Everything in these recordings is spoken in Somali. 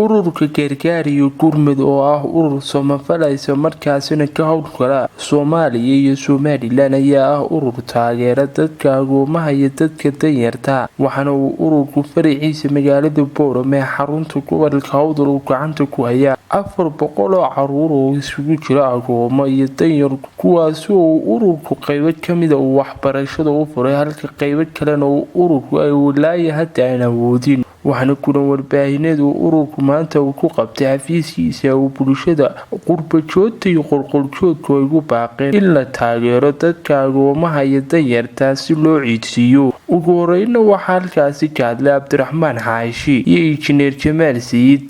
ururka gargaar iyo gurmud oo ah urur samafalaya markaasina ka howlgala Soomaaliya iyo Somaliland ayaa ah urur taageera dadka agoomaha iyo dadka danyarta waxaana uu ururku fariiciisa magaalada Boorame xarunta gobolka Awdal uu gacanta ku hayaa 400 oo caruur oo isugu jira agoomo iyo danyar kuwaas oo ururku qayb kamid ah waxbarashada u furay halka qayb kalena uu ururku ay walaayay hadda awoodin waxaana kulan warbaahineed uu ururku maanta uu ku qabtay xafiiskiisa uu bulshada qurbajoodta iyo qolqoljoodka ay ugu baaqeen in la taageero dadka agoomaha iyo danyarta si loo ciidsiiyo ugu horeyna waxaa halkaasi ka hadlay Cabdiraxmaan Xaashi iyo injineer Jamaal Sayid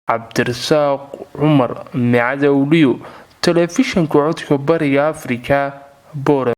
Cabdirasaaq Cumar Macdawliyo telefishinka codka bariga Afrika Boorame.